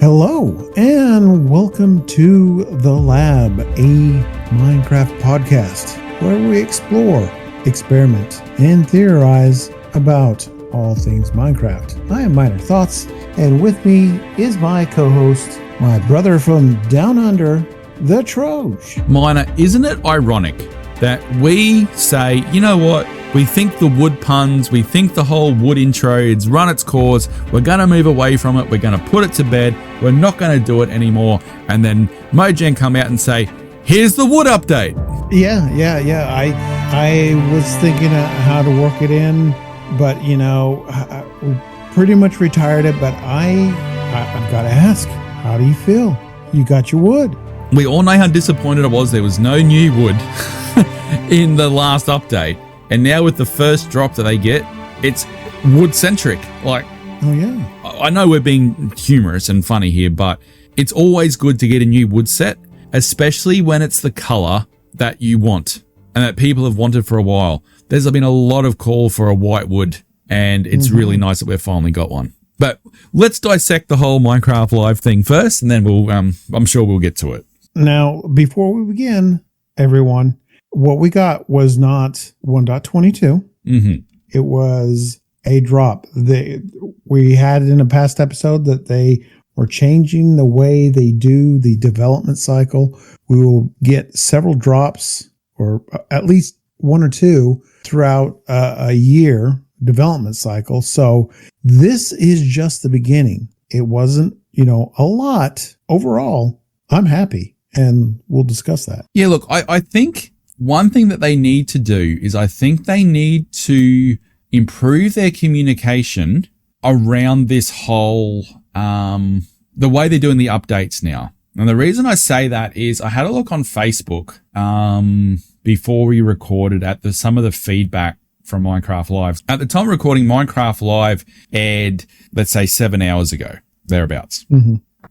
Hello, and welcome to The Lab, a Minecraft podcast where we explore, experiment, and theorize about all things Minecraft. I am Minor Thoughts, and with me is my co-host, my brother from down under, the Troj. Minor, isn't it ironic that we say, you know what, we think the wood puns, we think the whole wood intro, it's run its course, we're going to move away from it, we're going to put it to bed, we're not going to do it anymore, and then Mojang come out and say, here's the wood update. Yeah. I was thinking of how to work it in, but, we pretty much retired it, but I've got to ask, how do you feel? You got your wood. We all know how disappointed I was there was no new wood in the last update. And now with the first drop that they get, it's wood-centric. Like, oh yeah. I know we're being humorous and funny here, but it's always good to get a new wood set, especially when it's the color that you want and that people have wanted for a while. There's been a lot of call for a white wood, and it's really nice that we've finally got one. But let's dissect the whole Minecraft Live thing first, and then I'm sure we'll get to it. Now, before we begin, everyone, what we got was not 1.22. It was a drop. We had in a past episode that they were changing the way they do the development cycle. We will get several drops, or at least one or two, throughout a year development cycle. So this is just the beginning. It wasn't, a lot. Overall, I'm happy, and we'll discuss that. Yeah, look, I think one thing that they need to do is I think they need to improve their communication around this whole, the way they're doing the updates now. And the reason I say that is I had a look on Facebook, before we recorded at some of the feedback from Minecraft Live. At the time of recording, Minecraft Live aired, let's say 7 hours ago, thereabouts.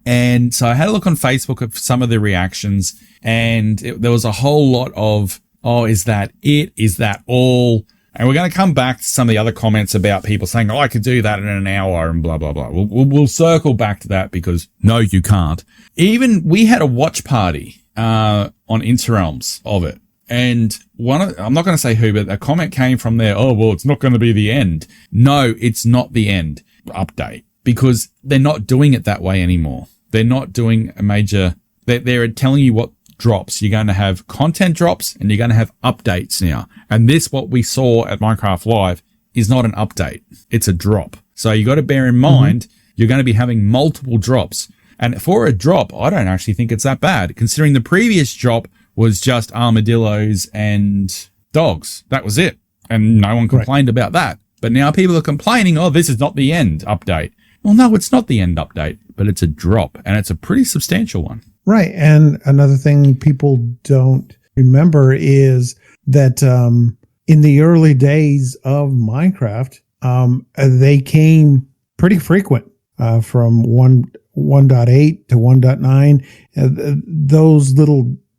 And so I had a look on Facebook at some of the reactions, and there was a whole lot of, oh, is that it? Is that all? And we're going to come back to some of the other comments about people saying, oh, I could do that in an hour and blah, blah, blah. We'll circle back to that because no, you can't. Even we had a watch party on Interrealms of it. And I'm not going to say who, but a comment came from there. Oh, well, it's not going to be the end. No, it's not the end update, because they're not doing it that way anymore. They're not doing a major, they're telling you what drops. You're going to have content drops and you're going to have updates now. And this, what we saw at Minecraft Live, is not an update. It's a drop. So you got to bear in mind, you're going to be having multiple drops. And for a drop, I don't actually think it's that bad, considering the previous drop was just armadillos and dogs. That was it. And no one complained about that. But now people are complaining, oh, this is not the end update. Well, no, it's not the end update, but it's a drop, and it's a pretty substantial one. Right. And another thing people don't remember is that in the early days of Minecraft, they came pretty frequent from 1.8 to 1.9. Those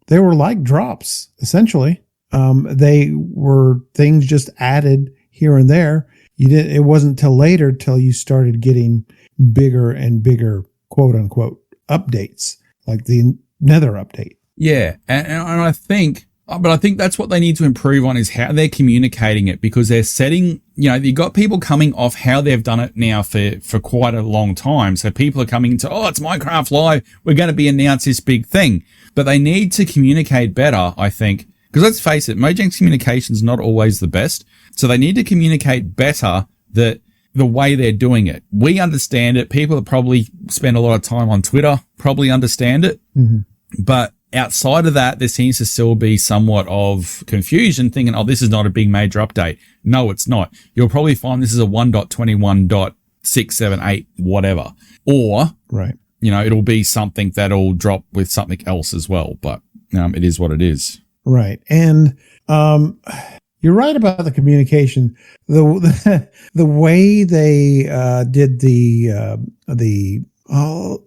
they were like drops, essentially. They were things just added here and there. It wasn't till later till you started getting bigger and bigger, quote unquote, updates, like the Nether update. Yeah. And I think that's what they need to improve on, is how they're communicating it, because they're setting, you've got people coming off how they've done it now for quite a long time. So people are coming into, oh, it's Minecraft Live, we're going to be announced this big thing. But they need to communicate better, I think, because let's face it, Mojang's communication is not always the best. So they need to communicate better that the way they're doing it. We understand it. People that probably spend a lot of time on Twitter probably understand it. But outside of that, there seems to still be somewhat of confusion, thinking, oh, this is not a big major update. No, it's not. You'll probably find this is a 1.21.678 whatever. Or, it'll be something that'll drop with something else as well. But it is what it is. Right. And you're right about the communication. The way they did the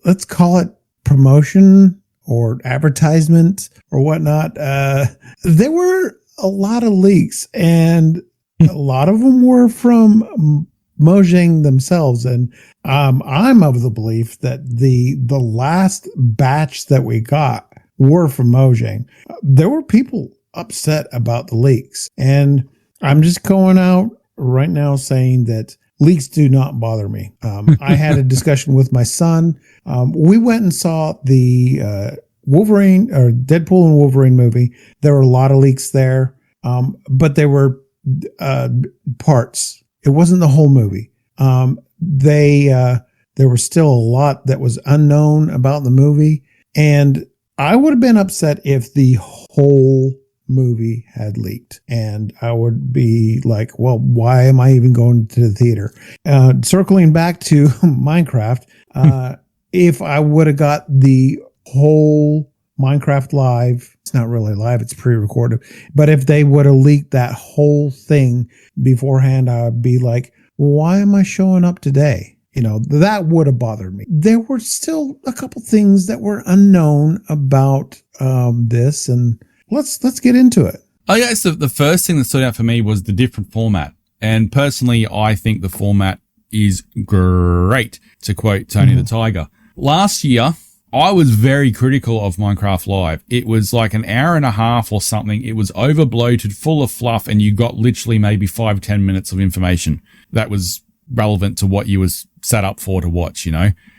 let's call it promotion or advertisement or whatnot. There were a lot of leaks, and a lot of them were from Mojang themselves. And I'm of the belief that the last batch that we got were from Mojang. There were people upset about the leaks. And I'm just going out right now saying that leaks do not bother me. I had a discussion with my son. We went and saw the Wolverine or Deadpool and Wolverine movie. There were a lot of leaks there, but they were parts. It wasn't the whole movie. There was still a lot that was unknown about the movie, and I would have been upset if the whole movie had leaked, and I would be like, well, why am I even going to the theater? Circling back to Minecraft, if I would have got the whole Minecraft live, it's not really live, it's pre-recorded, but if they would have leaked that whole thing beforehand, I would be like, why am I showing up today? That would have bothered me. There were still a couple things that were unknown about this, and let's get into it. I guess the first thing that stood out for me was the different format. And personally, I think the format is great, to quote Tony the Tiger. Last year, I was very critical of Minecraft Live. It was like an hour and a half or something. It was over bloated, full of fluff, and you got literally maybe 5-10 minutes of information that was relevant to what you was set up for to watch,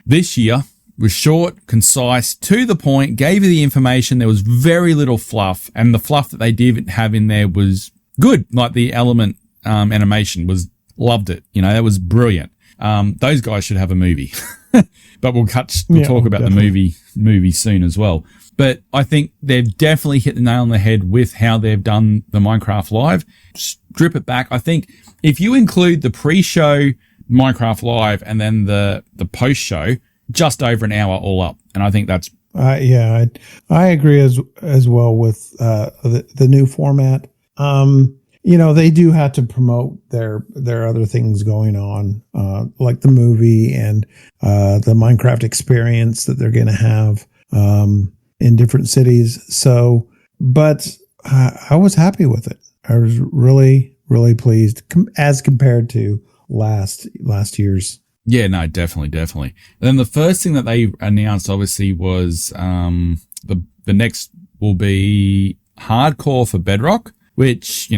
This year was short, concise, to the point, gave you the information. There was very little fluff, and the fluff that they did have in there was good. Like the element animation loved it. That was brilliant. Those guys should have a movie, but we'll talk about definitely. the movie soon as well. But I think they've definitely hit the nail on the head with how they've done the Minecraft Live. Strip it back. I think if you include the pre-show Minecraft Live and then the post-show, just over an hour all up. And I think that's... I agree as well with the new format. They do have to promote their other things going on, like the movie and the Minecraft experience that they're going to have in different cities. So, but I was happy with it. I was really, really pleased as compared to last year's. Yeah, no, definitely. And then the first thing that they announced, obviously, was the next will be hardcore for Bedrock, which,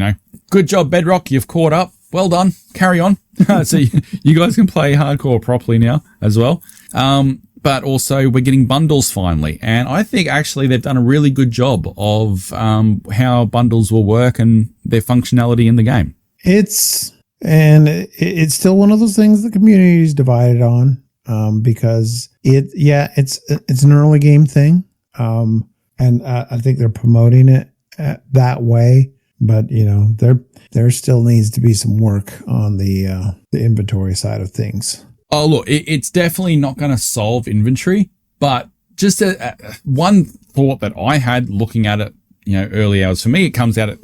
good job, Bedrock. You've caught up. Well done. Carry on. So you guys can play hardcore properly now as well. But also we're getting bundles finally. And I think actually they've done a really good job of how bundles will work and their functionality in the game. It's still one of those things the community is divided on because it's an early game thing. And I think they're promoting it that way. But, there still needs to be some work on the inventory side of things. Oh, look, it's definitely not going to solve inventory, but just one thought that I had looking at it, early hours. For me, it comes out at,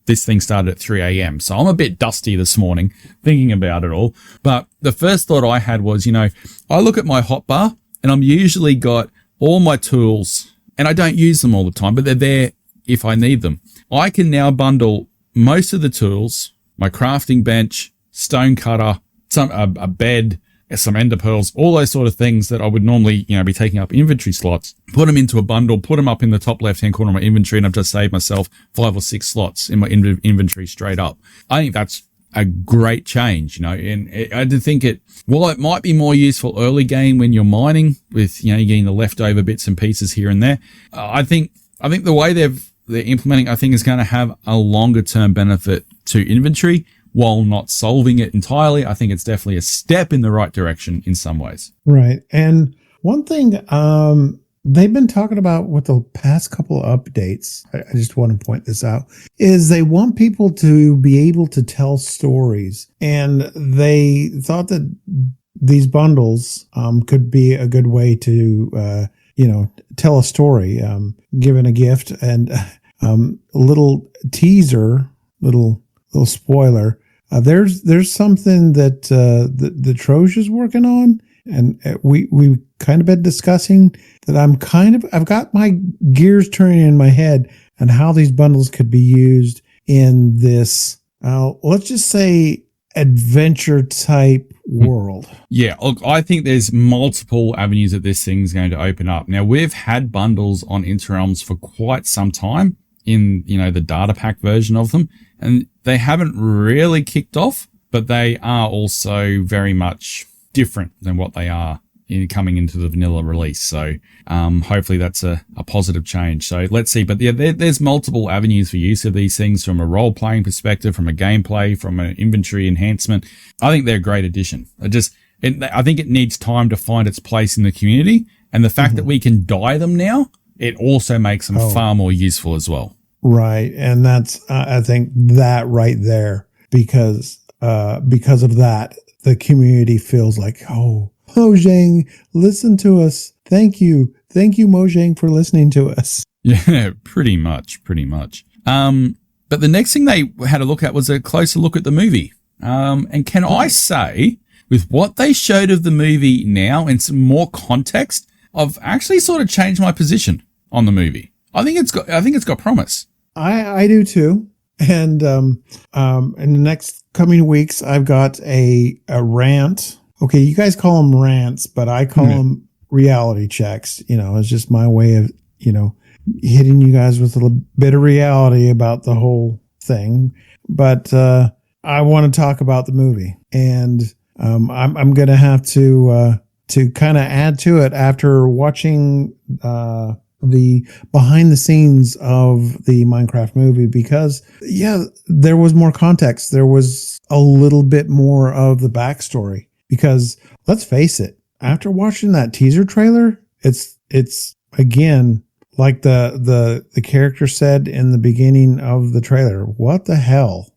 this thing started at 3 a.m. So I'm a bit dusty this morning thinking about it all. But the first thought I had was, I look at my hotbar and I'm usually got all my tools and I don't use them all the time, but they're there if I need them. I can now bundle most of the tools, my crafting bench, stone cutter, a bed, some ender pearls, all those sort of things that I would normally, be taking up inventory slots, put them into a bundle, put them up in the top left-hand corner of my inventory, and I've just saved myself 5 or 6 slots in my inventory straight up. I think that's a great change, and I did think it might be more useful early game when you're mining with, you're getting the leftover bits and pieces here and there. I think the way they're implementing, I think is going to have a longer term benefit to inventory. While not solving it entirely, I think it's definitely a step in the right direction in some ways. Right. And one thing they've been talking about with the past couple of updates, I just want to point this out, is they want people to be able to tell stories. And they thought that these bundles could be a good way to, tell a story, given a gift. And a little teaser, little spoiler. There's something that the Troj is working on, and we kind of been discussing that. I've got my gears turning in my head on how these bundles could be used in this. Let's just say adventure type world. Yeah, look, I think there's multiple avenues that this thing's going to open up. Now, we've had bundles on Interrealms for quite some time in, the data pack version of them, and they haven't really kicked off, but they are also very much different than what they are coming into the vanilla release. So hopefully that's a positive change. So let's see. But yeah, there's multiple avenues for use of these things from a role-playing perspective, from a gameplay, from an inventory enhancement. I think they're a great addition. I think it needs time to find its place in the community. And the fact that we can dye them now, it also makes them far more useful as well. Right. And that's, I think that right there, because of that, the community feels like, Mojang, listen to us. Thank you. Thank you, Mojang, for listening to us. Yeah, pretty much. But the next thing they had a look at was a closer look at the movie. And can I say, with what they showed of the movie now and some more context, I've actually sort of changed my position on the movie. I think it's got promise. I do too. And in the next coming weeks, I've got a rant. Okay, you guys call them rants, but I call them reality checks. It's just my way of, hitting you guys with a little bit of reality about the whole thing. But I want to talk about the movie, and I'm going to have to kind of add to it after watching the behind the scenes of the Minecraft movie, because there was more context. There was a little bit more of the backstory. Because let's face it, after watching that teaser trailer, it's again, like the character said in the beginning of the trailer, what the hell?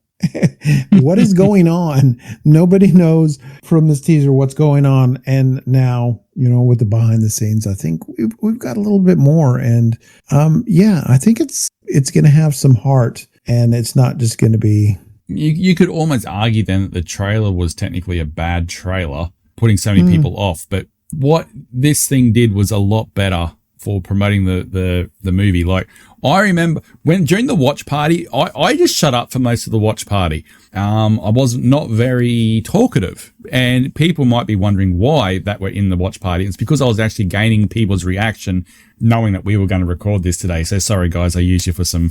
What is going on? Nobody knows from this teaser what's going on. And now, with the behind the scenes, I think we've got a little bit more. And I think it's going to have some heart, and it's not just going to be. You could almost argue then that the trailer was technically a bad trailer, putting so many people off. But what this thing did was a lot better for promoting the movie. Like, I remember during the watch party, I just shut up for most of the watch party. I was not very talkative, and people might be wondering why that we're in the watch party. It's because I was actually gaining people's reaction, knowing that we were going to record this today. So sorry, guys, I used you for some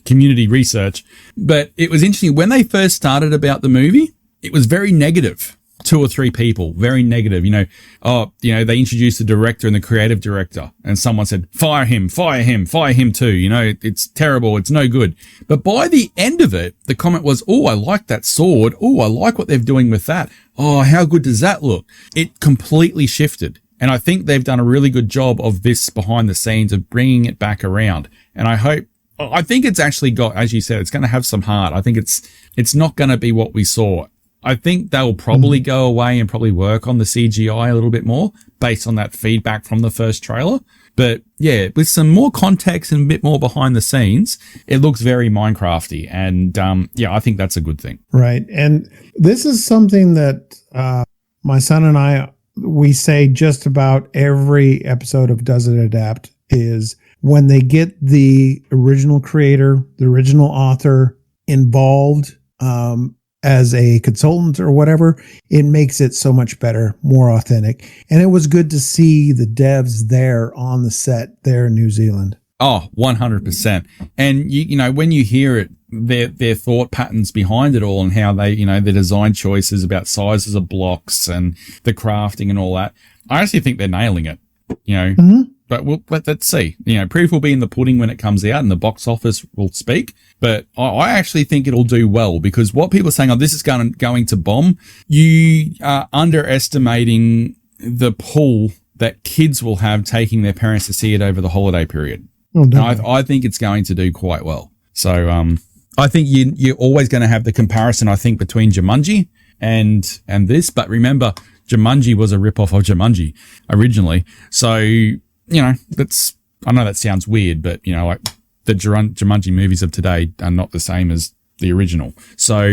community research. But it was interesting. When they first started about the movie, it was very negative. 2 or 3 people, very negative, they introduced the director and the creative director, and someone said, fire him too. It's terrible. It's no good. But by the end of it, the comment was, oh, I like that sword. Oh, I like what they're doing with that. Oh, how good does that look? It completely shifted. And I think they've done a really good job of this behind the scenes of bringing it back around. And I think it's actually got, as you said, it's going to have some heart. I think it's not going to be what we saw. I think they'll probably go away and probably work on the CGI a little bit more based on that feedback from the first trailer. But yeah, with some more context and a bit more behind the scenes, it looks very Minecrafty. And I think that's a good thing. Right. And this is something that my son and I, we say just about every episode of Does It Adapt, is when they get the original creator, the original author involved, as a consultant or whatever, it makes it so much better, more authentic. And it was good to see the devs there on the set there in New Zealand. Oh, 100%. And when you hear it, their thought patterns behind it all, and how they, the design choices about sizes of blocks and the crafting and all that, I actually think they're nailing it, But let's see. Proof will be in the pudding when it comes out, and the box office will speak. But I actually think it'll do well, because what people are saying, this is going to bomb, you are underestimating the pull that kids will have taking their parents to see it over the holiday period. Oh, I think it's going to do quite well. So I think you're always going to have the comparison, I think, between Jumanji and this. But remember, Jumanji was a rip-off of Jumanji originally. So I know that sounds weird, but the Jumanji movies of today are not the same as the original. So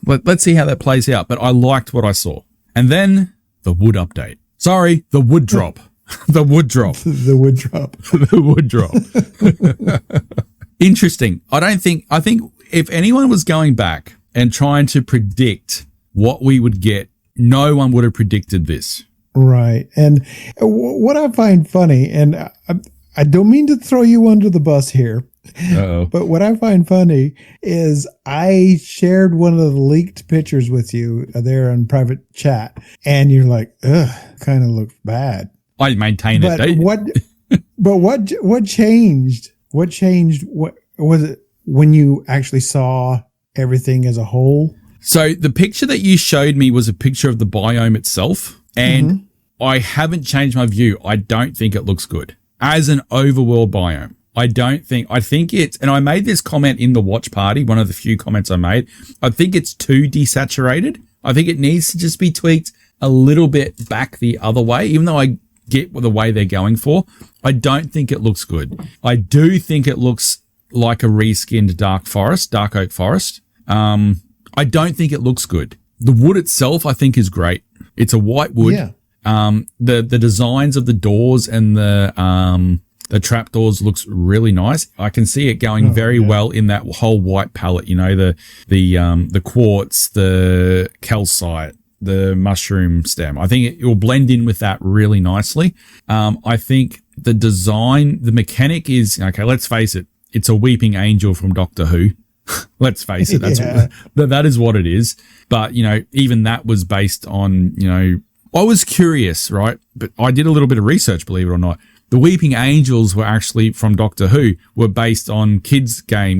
let's see how that plays out. But I liked what I saw. And then the wood update. Sorry, the wood drop. The wood drop. The wood drop. The wood drop. Interesting. I think if anyone was going back and trying to predict what we would get. No one would have predicted this. Right. And what I find funny, and I don't mean to throw you under the bus here, but what I find funny is I shared one of the leaked pictures with you there in private chat, and you're like, ugh, kind of looks bad. I maintain it. But what changed? What changed? What was it when you actually saw everything as a whole? So the picture that you showed me was a picture of the biome itself, and I haven't changed my view. I don't think it looks good as an overworld biome. I think it's, and I made this comment in the watch party, one of the few comments I made. I think it's too desaturated. I think it needs to just be tweaked a little bit back the other way, even though I get the way they're going for. I don't think it looks good. I do think it looks like a reskinned dark oak forest. I don't think it looks good. The wood itself, I think, is great. It's a white wood. Yeah. The designs of the doors and the trapdoors looks really nice. I can see it going very well in that whole white palette. You know, the quartz, the calcite, the mushroom stem. I think it will blend in with that really nicely. I think the design, the mechanic is, okay, let's face it. It's a weeping angel from Doctor Who. Let's face it. That is what it is. But, you know, even that was based on, you know, I was curious, right? But I did a little bit of research, believe it or not. The Weeping Angels were actually from Doctor Who, were based on kids' game,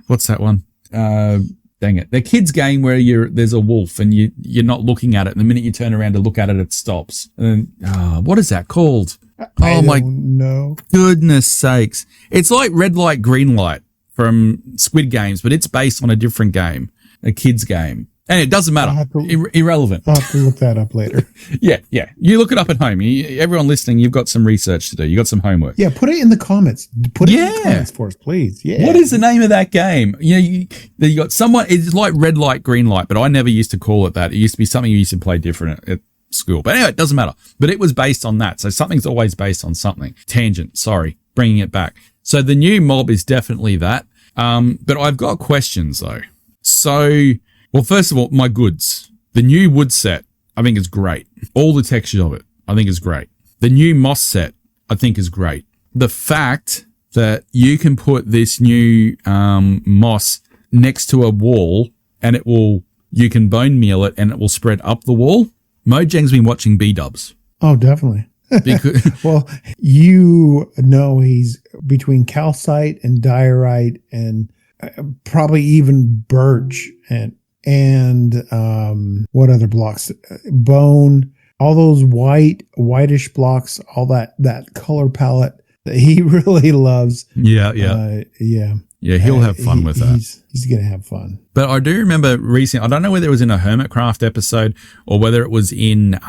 what's that one? Dang it. The kids' game where there's a wolf and you're not looking at it. And the minute you turn around to look at it, it stops. And then, what is that called? I don't know. Goodness sakes. It's like red light, green light from Squid Games, but it's based on a different game, a kids' game. And it doesn't matter. Irrelevant. I'll have to look that up later. Yeah. You look it up at home. Everyone listening, you've got some research to do. You've got some homework. Yeah, put it in the comments. Put it in the comments for us, please. Yeah. What is the name of that game? You got someone, it's like red light, green light, but I never used to call it that. It used to be something you used to play different at school. But anyway, it doesn't matter. But it was based on that. So something's always based on something. Tangent, sorry. Bringing it back. So the new mob is definitely that. But I've got questions though. So... well, first of all, my goods. The new wood set, I think is great. All the texture of it, I think is great. The new moss set, I think is great. The fact that you can put this new moss next to a wall and you can bone meal it and it will spread up the wall. Mojang's been watching B-dubs. Oh, definitely. Well, you know he's between calcite and diorite and probably even birch and what other blocks? Bone, all those whitish blocks, all that color palette that he really loves. Yeah. He'll have fun with that. He's going to have fun. But I do remember recently, I don't know whether it was in a Hermitcraft episode or whether it was in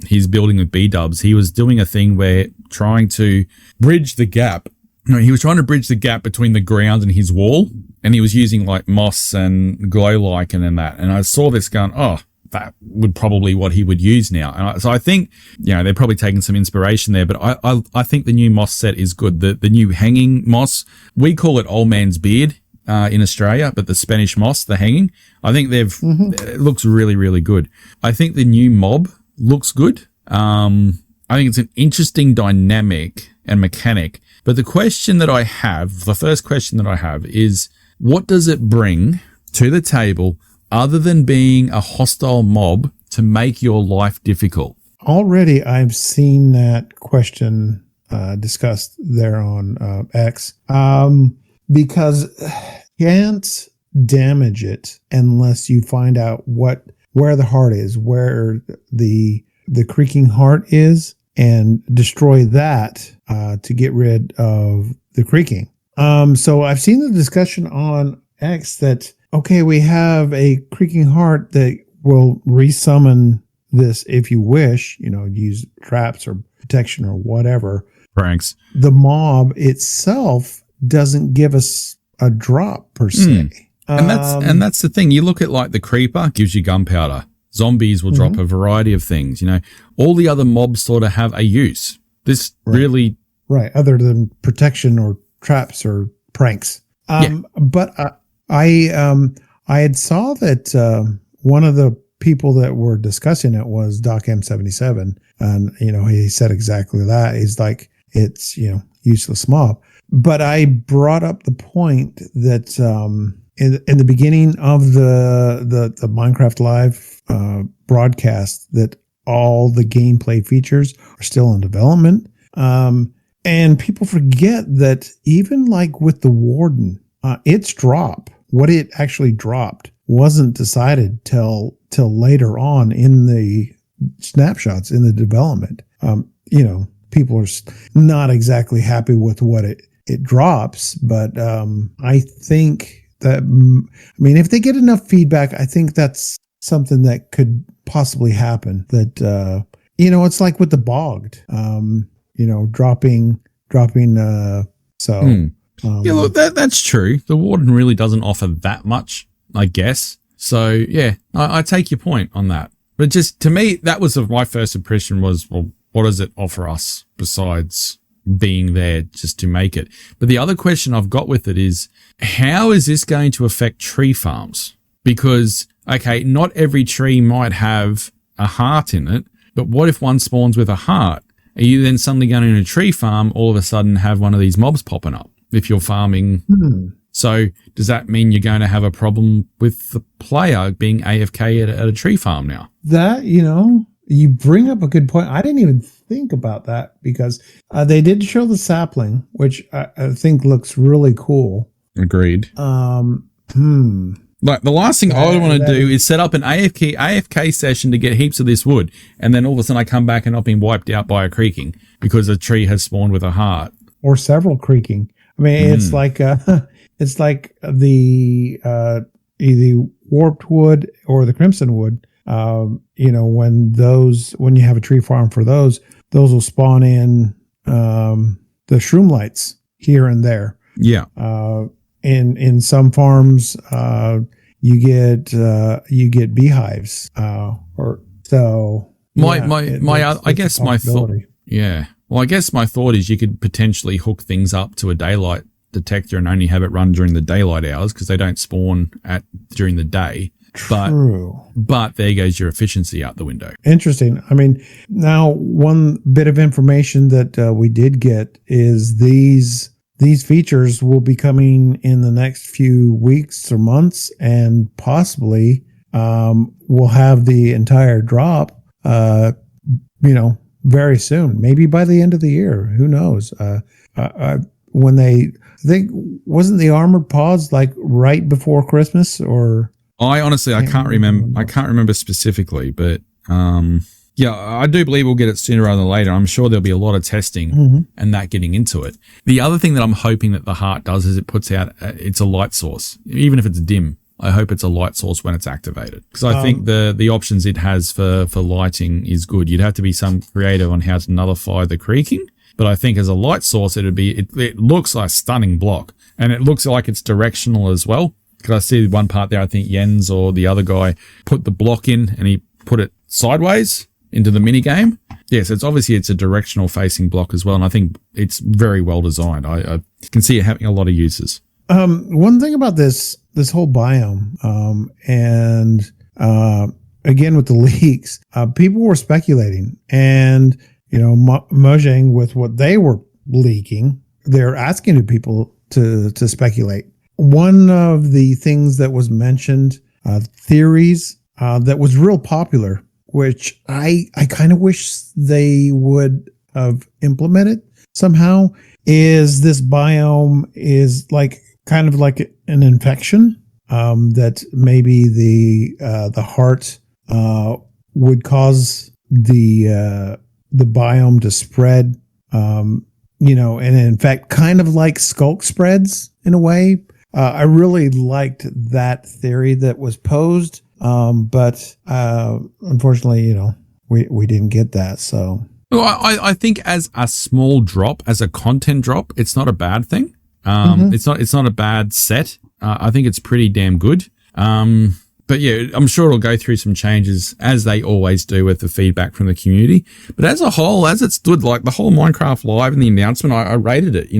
his building with B-dubs. He was doing a thing where trying to bridge the gap. No, he was trying to bridge the gap between the ground and his wall, and he was using like moss and glow lichen and that. And I saw this going, oh, that would probably what he would use now. And so I think, they're probably taking some inspiration there, but I think the new moss set is good. The new hanging moss, we call it old man's beard in Australia, but the Spanish moss, the hanging, I think it looks really, really good. I think the new mob looks good. I think it's an interesting dynamic and mechanic. But the first question that I have is, what does it bring to the table other than being a hostile mob to make your life difficult? Already, I've seen that question discussed there on X, because you can't damage it unless you find out where the heart is, where the creaking heart is, and destroy that to get rid of the creaking. So I've seen the discussion on X that, okay, we have a creaking heart that will resummon this if you wish, use traps or protection or whatever. Pranks. The mob itself doesn't give us a drop per se. And that's the thing. You look at like the creeper gives you gunpowder. Zombies will drop a variety of things. All the other mobs sort of have a use. This really... Right. Other than protection or traps or pranks. But I had saw that one of the people that were discussing it was Doc M77, and he said exactly that. He's like, it's useless mob. But I brought up the point that in the beginning of the Minecraft Live broadcast, that all the gameplay features are still in development. And people forget that even like with the Warden, its drop, what it actually dropped, wasn't decided till later on in the snapshots in the development. People are not exactly happy with what it drops, but I think that, if they get enough feedback, I think that's something that could possibly happen. That it's like with the bogged, dropping. Yeah, look, that's true. The Warden really doesn't offer that much, I guess. So yeah, I take your point on that. But just to me, that was my first impression was, well, what does it offer us besides being there just to make it? But the other question I've got with it is, how is this going to affect tree farms? Because, okay, not every tree might have a heart in it, but what if one spawns with a heart? Are you then suddenly going in a tree farm, all of a sudden have one of these mobs popping up if you're farming? So does that mean you're going to have a problem with the player being AFK at a tree farm now? That, you bring up a good point. I didn't even think about that, because they did show the sapling, which I think looks really cool. Agreed. Like the last thing I would want to do is set up an AFK session to get heaps of this wood, and then all of a sudden I come back and I've been wiped out by a creaking because a tree has spawned with a heart. Or several creaking. It's like the warped wood or the crimson wood. When you have a tree farm for those will spawn in the shroom lights here and there. Yeah. In some farms, you get beehives, or so. I guess my thought. Yeah. Well, I guess my thought is you could potentially hook things up to a daylight detector and only have it run during the daylight hours, because they don't spawn during the day. True. But there goes your efficiency out the window. Interesting. Now one bit of information that we did get is these features will be coming in the next few weeks or months, and possibly we'll have the entire drop, very soon, maybe by the end of the year. Who knows? When they think, wasn't the armored pods like right before Christmas? Or I can't remember. I can't remember specifically, but yeah, I do believe we'll get it sooner rather than later. I'm sure there'll be a lot of testing and that getting into it. The other thing that I'm hoping that the heart does is it puts out, it's a light source. Even if it's dim, I hope it's a light source when it's activated. Because I think the options it has for lighting is good. You'd have to be some creative on how to nullify the creaking. But I think as a light source, it looks like a stunning block. And it looks like it's directional as well. Because I see one part there, I think Jens or the other guy put the block in and he put it sideways into the mini game. Yes, it's a directional facing block as well, and I think it's very well designed. I can see it having a lot of uses. One thing about this whole biome, and again with the leaks, people were speculating, and Mojang, with what they were leaking, they're asking people to speculate. One of the things that was mentioned, theories that was real popular, which I kind of wish they would have implemented somehow, is this biome is kind of like an infection, that maybe the heart would cause the biome to spread, and in fact, kind of like skulk spreads in a way. I really liked that theory that was posed. But unfortunately, we didn't get that. So, well, I think as a small drop, as a content drop, it's not a bad thing. It's not a bad set. I think it's pretty damn good. But yeah, I'm sure it'll go through some changes as they always do with the feedback from the community. But as a whole, as it stood, like the whole Minecraft Live and the announcement, I rated it,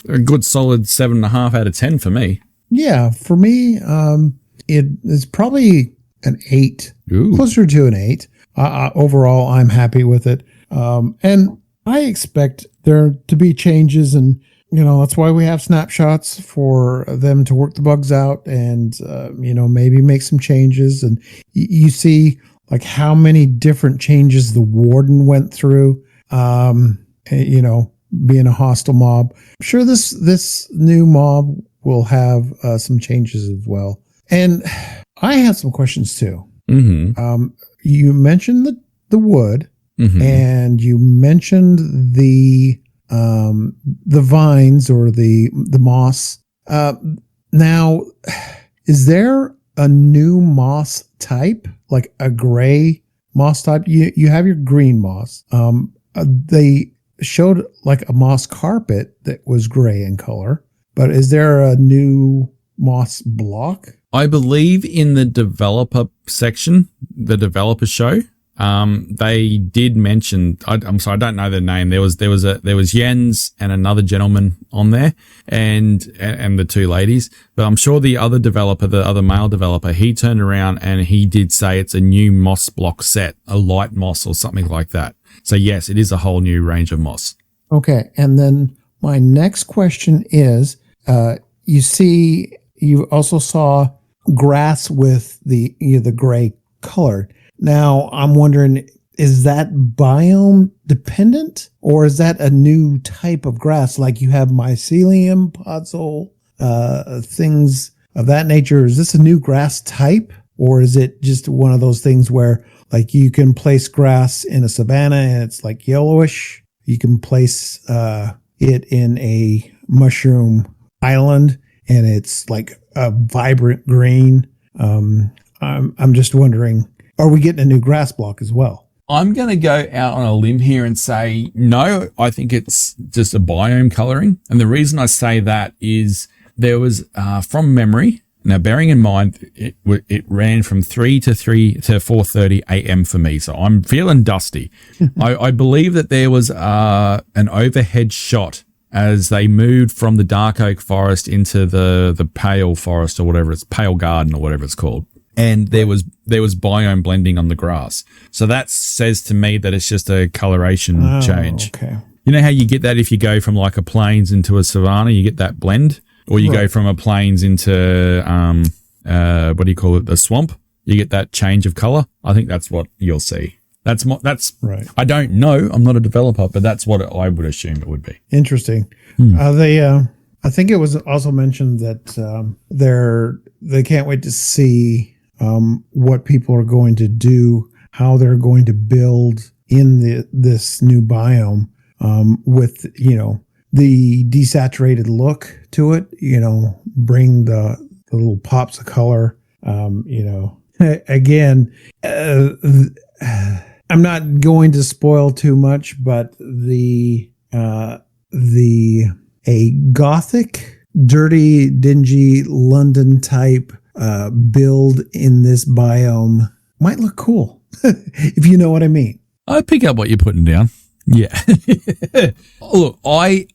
a good solid 7.5 out of 10 for me. Yeah, for me, it is probably an 8, closer to an 8. Overall, I'm happy with it. And I expect there to be changes, and that's why we have snapshots for them to work the bugs out and, maybe make some changes. And you see like how many different changes the warden went through, being a hostile mob. I'm sure this new mob will have some changes as well. And I have some questions too. Mm-hmm. You mentioned the wood, mm-hmm. and you mentioned the vines or the moss. Now, is there a new moss type, like a gray moss type? You have your green moss. They showed like a moss carpet that was gray in color, but is there a new moss block? I believe in the developer section, the developer show, they did mention. I'm sorry, I don't know their name. There was Jens and another gentleman on there, and the two ladies. But I'm sure the other developer, the other male developer, he turned around and he did say it's a new moss block set, a light moss or something like that. So yes, it is a whole new range of moss. Okay, and then my next question is, you also saw grass with the gray color. Now, I'm wondering, is that biome dependent, or is that a new type of grass? Like you have mycelium, podzol, things of that nature. Is this a new grass type, or is it just one of those things where like you can place grass in a savanna and it's like yellowish? You can place it in a mushroom island and it's like a vibrant green. I'm just wondering, are we getting a new grass block as well? I'm going to go out on a limb here and say, no, I think it's just a biome coloring. And the reason I say that is there was, from memory, now bearing in mind, it ran from 3 to 4:30 a.m. for me. So I'm feeling dusty. I believe that there was an overhead shot as they moved from the dark oak forest into the pale forest or whatever, it's pale garden or whatever it's called. And there was biome blending on the grass. So that says to me that it's just a coloration change. Okay. You know how you get that if you go from like a plains into a savanna, you get that blend? Or you go from a plains into, what do you call it, the swamp? You get that change of color. I think that's what you'll see. That's right. I don't know. I'm not a developer, but that's what I would assume it would be. Interesting. I think it was also mentioned that they can't wait to see what people are going to do, how they're going to build in this new biome with the desaturated look to it. Bring the little pops of color. Again. I'm not going to spoil too much, but a gothic, dirty, dingy London type build in this biome might look cool, if you know what I mean. I pick up what you're putting down. Yeah. Look, I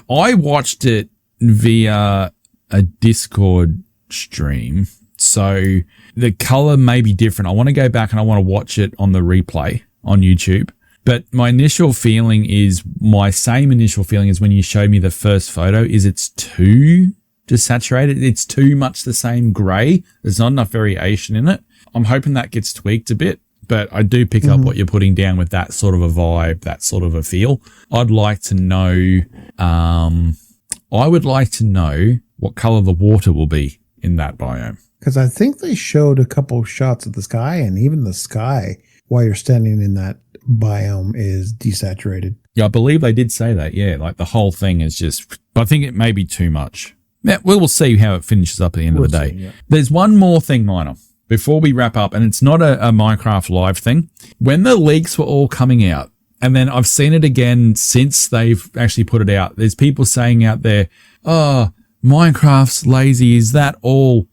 watched it via a Discord stream. So the color may be different. I want to go back and I want to watch it on the replay on YouTube. But my same initial feeling is when you showed me the first photo is it's too desaturated. It's too much the same gray. There's not enough variation in it. I'm hoping that gets tweaked a bit, but I do pick up what you're putting down with that sort of a vibe, that sort of a feel. I'd like to know, I would like to know what color the water will be in that biome. Because I think they showed a couple of shots of the sky, and even the sky while you're standing in that biome is desaturated. Yeah, I believe they did say that. Yeah, like the whole thing is just, I think it may be too much. Yeah, we'll see how it finishes up at the end of the day. Yeah. There's one more thing, Minor, before we wrap up, and it's not a Minecraft Live thing. When the leaks were all coming out, and then I've seen it again since they've actually put it out, there's people saying out there, oh, Minecraft's lazy. Is that all?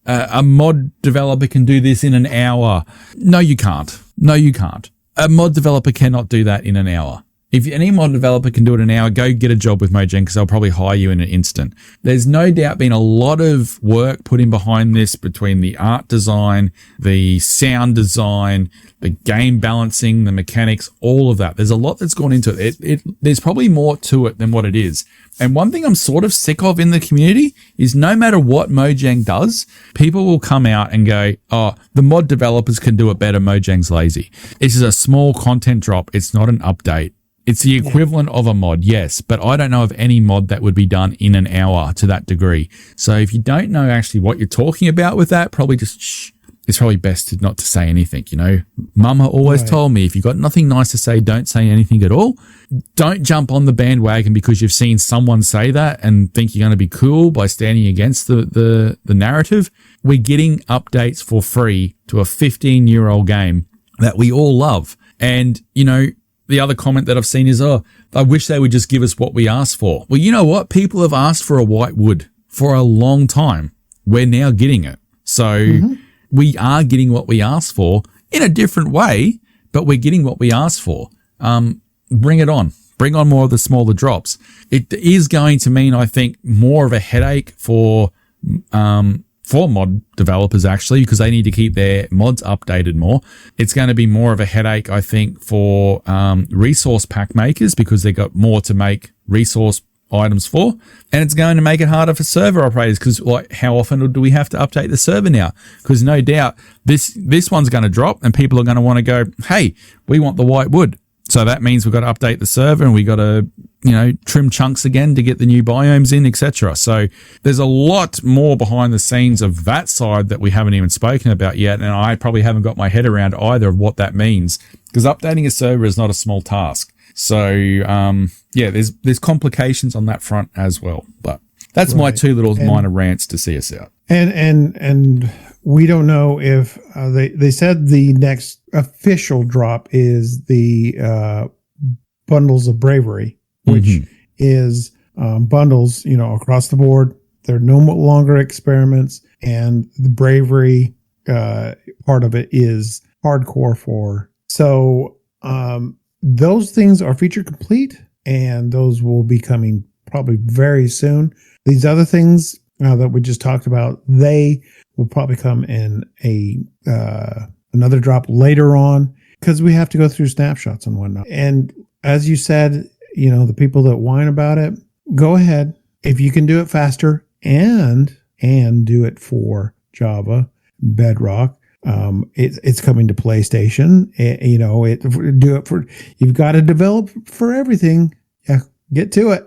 a mod developer can do this in an hour. No, you can't. No, you can't. A mod developer cannot do that in an hour. If any mod developer can do it in an hour, go get a job with Mojang because they'll probably hire you in an instant. There's no doubt been a lot of work put in behind this between the art design, the sound design, the game balancing, the mechanics, all of that. There's a lot that's gone into it. There's probably more to it than what it is. And one thing I'm sort of sick of in the community is no matter what Mojang does, people will come out and go, oh, the mod developers can do it better. Mojang's lazy. This is a small content drop. It's not an update. It's the equivalent of a mod, yes, but I don't know of any mod that would be done in an hour to that degree. So if you don't know actually what you're talking about with that, probably just shh. It's probably best not to say anything, you know. Mama always told me, if you've got nothing nice to say, don't say anything at all. Don't jump on the bandwagon because you've seen someone say that and think you're going to be cool by standing against the narrative. We're getting updates for free to a 15-year-old game that we all love. And, you know, the other comment that I've seen is, oh, I wish they would just give us what we asked for. Well, you know what? People have asked for a white wood for a long time. We're now getting it. So we are getting what we asked for in a different way, but we're getting what we asked for. Bring it on. Bring on more of the smaller drops. It is going to mean, I think, more of a headache for mod developers actually, because they need to keep their mods updated more. It's going to be more of a headache, I think, for resource pack makers because they've got more to make resource items for, and it's going to make it harder for server operators because, like, how often do we have to update the server now? Because no doubt this one's going to drop and people are going to want to go, hey, we want the white wood. So that means we've got to update the server and we got to, you know, trim chunks again to get the new biomes in, etc. So there's a lot more behind the scenes of that side that we haven't even spoken about yet, and I probably haven't got my head around either of what that means because updating a server is not a small task. So yeah, there's complications on that front as well. But that's my two little minor rants to see us out. And we don't know if they said the next official drop is the bundles of bravery, which is bundles, you know, across the board. They're no longer experiments, and the bravery part of it is hardcore for. So those things are feature complete, and those will be coming probably very soon. These other things that we just talked about, they will probably come in another drop later on because we have to go through snapshots and whatnot. And as you said, you know, the people that whine about it, go ahead. If you can do it faster and do it for Java, Bedrock, it's coming to PlayStation. You know, do it for, you've got to develop for everything. Yeah, get to it.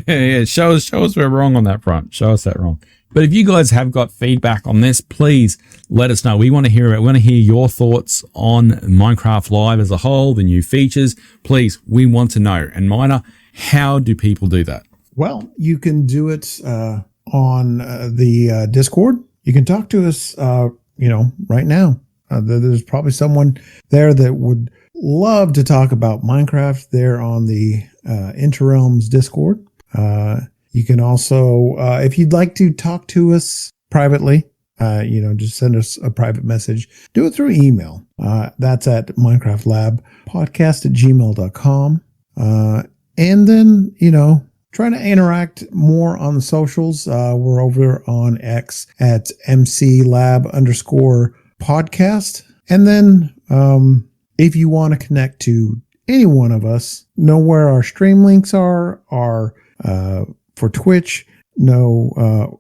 yeah. Show us we're wrong on that front. Show us that wrong. But if you guys have got feedback on this, please let us know. We want to hear it. We want to hear your thoughts on Minecraft Live as a whole, the new features. Please, we want to know. And Miner, how do people do that? Well, you can do it on the Discord. You can talk to us, you know, right now. There's probably someone there that would love to talk about Minecraft there on the Interrealms Discord. You can also, if you'd like to talk to us privately, you know, just send us a private message. Do it through email. That's at minecraftlabpodcast@gmail.com. And then, you know, try to interact more on the socials. We're over on X at mclab_podcast. And then if you want to connect to any one of us, know where our stream links are for Twitch, know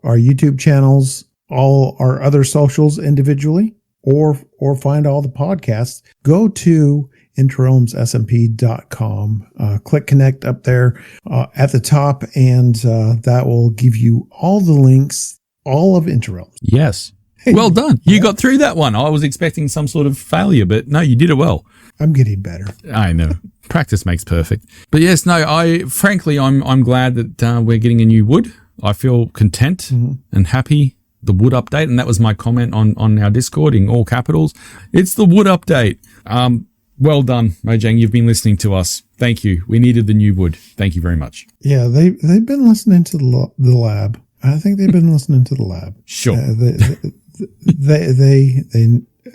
our YouTube channels, all our other socials individually, or find all the podcasts. Go to interrealmssmp.com. Click connect up there at the top, and that will give you all the links, all of Interrealms. Yes. Well done. You got through that one. I was expecting some sort of failure, but no, you did it well. I'm getting better. I know. Practice makes perfect. But yes, no, I'm glad that we're getting a new wood. I feel content and happy. The wood update, and that was my comment on our Discord in all capitals. It's the wood update. Well done, Mojang. You've been listening to us. Thank you. We needed the new wood. Thank you very much. Yeah, they've been listening to the lab. I think they've been listening to the lab. Sure.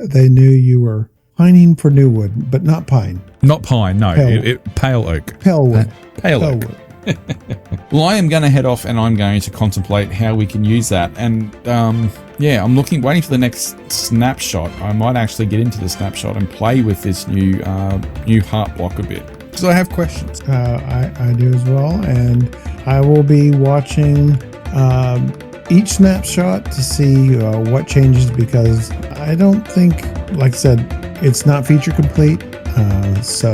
They knew you were pining for new wood, but not pine. Not pine, no. Pale oak. Pale wood. Pale oak. Wood. Well, I am going to head off and I'm going to contemplate how we can use that. And I'm waiting for the next snapshot. I might actually get into the snapshot and play with this new heart block a bit because I have questions. I do as well, and I will be watching each snapshot to see what changes, because I don't think, like I said, it's not feature complete, so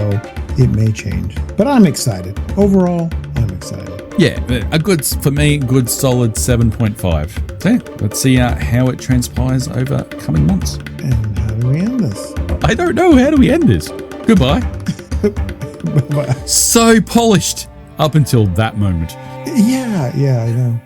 it may change. But I'm excited. Overall, I'm excited. Yeah, a good solid 7.5. So yeah, let's see how it transpires over coming months. And how do we end this? I don't know. How do we end this? Goodbye. Bye. So polished up until that moment. Yeah, I know.